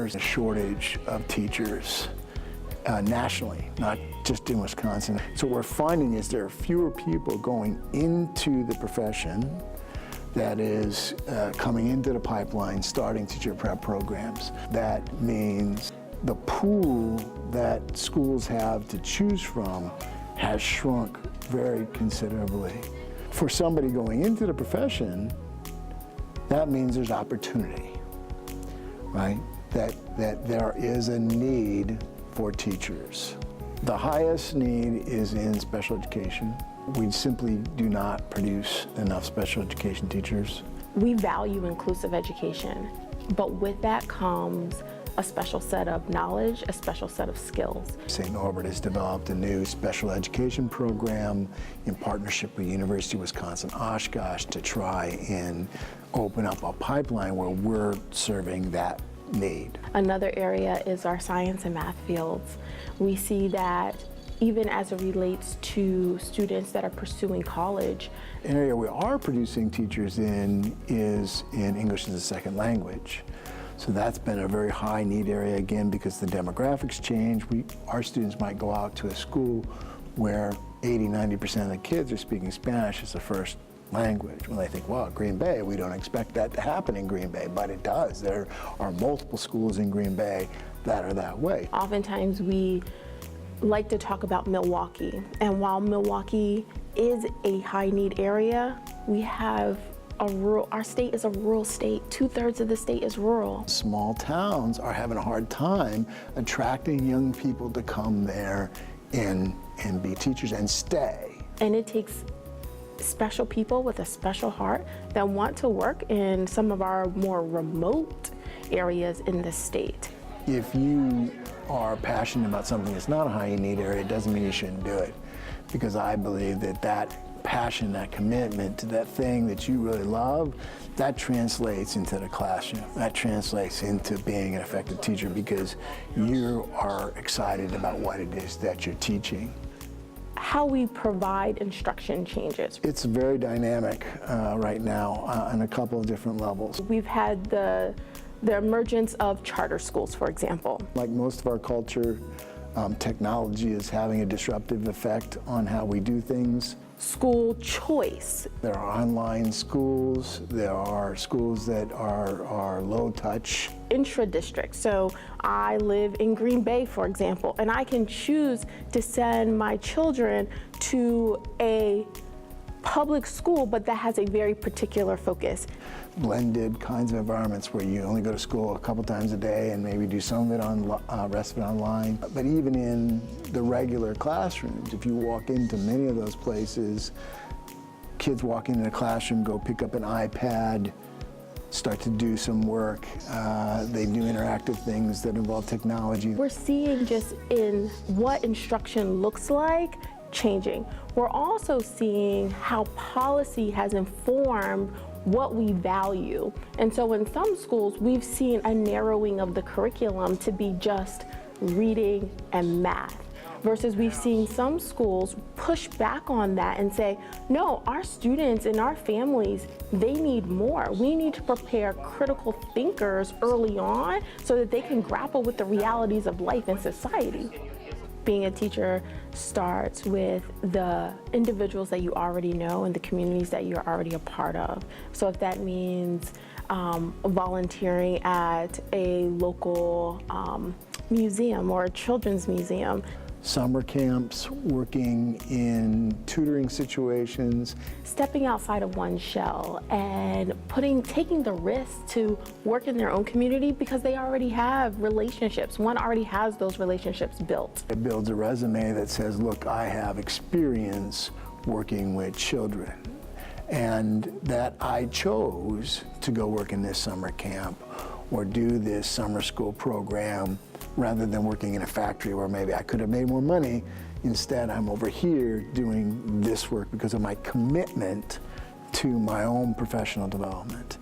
there's a shortage of teachers nationally, not just in Wisconsin. So what we're finding is there are fewer people going into the profession, that is coming into the pipeline, starting teacher prep programs. That means the pool that schools have to choose from has shrunk very considerably. For somebody going into the profession, that means there's opportunity, right? That there is a need for teachers. The highest need is in special education. We simply do not produce enough special education teachers. We value inclusive education, but with that comes a special set of knowledge, a special set of skills. St. Norbert has developed a new special education program in partnership with University of Wisconsin-Oshkosh to try and open up a pipeline where we're serving that need. Another area is our science and math fields. We see that even as it relates to students that are pursuing college. An area we are producing teachers in is in English as a second language. So that's been a very high need area, again, because the demographics change. Our students might go out to a school where 80–90% of the kids are speaking Spanish as a first language. When they think, well, Green Bay, we don't expect that to happen in Green Bay, but it does. There are multiple schools in Green Bay that are that way. Oftentimes we like to talk about Milwaukee, and while Milwaukee is a high need area, we have our state is a rural state. 2/3 of the state is rural. Small towns are having a hard time attracting young people to come there and be teachers and stay. And it takes special people with a special heart that want to work in some of our more remote areas in the state. If you are passionate about something that's not a high need area, it doesn't mean you shouldn't do it. Because I believe that passion, that commitment to that thing that you really love, that translates into the classroom. That translates into being an effective teacher because you are excited about what it is that you're teaching. How we provide instruction changes. It's very dynamic right now on a couple of different levels. We've had the emergence of charter schools, for example. Like most of our culture, technology is having a disruptive effect on how we do things. School choice. There are online schools, there are schools that are low touch. Intra-district, so I live in Green Bay, for example, and I can choose to send my children to a public school, but that has a very particular focus. Blended kinds of environments where you only go to school a couple times a day and maybe do some of it rest of it online. But even in the regular classrooms, if you walk into many of those places, kids walk into the classroom, go pick up an iPad, start to do some work. They do interactive things that involve technology. We're seeing just in what instruction looks like changing. We're also seeing how policy has informed what we value. And so in some schools, we've seen a narrowing of the curriculum to be just reading and math, versus we've seen some schools push back on that and say, no, our students and our families, they need more. We need to prepare critical thinkers early on so that they can grapple with the realities of life and society. Being a teacher starts with the individuals that you already know and the communities that you're already a part of. So if that means volunteering at a local museum or a children's museum. Summer camps, working in tutoring situations. Stepping outside of one's shell and taking the risk to work in their own community because they already have relationships. One already has those relationships built. It builds a resume that says, look, I have experience working with children, and that I chose to go work in this summer camp or do this summer school program rather than working in a factory where maybe I could have made more money. Instead, I'm over here doing this work because of my commitment to my own professional development.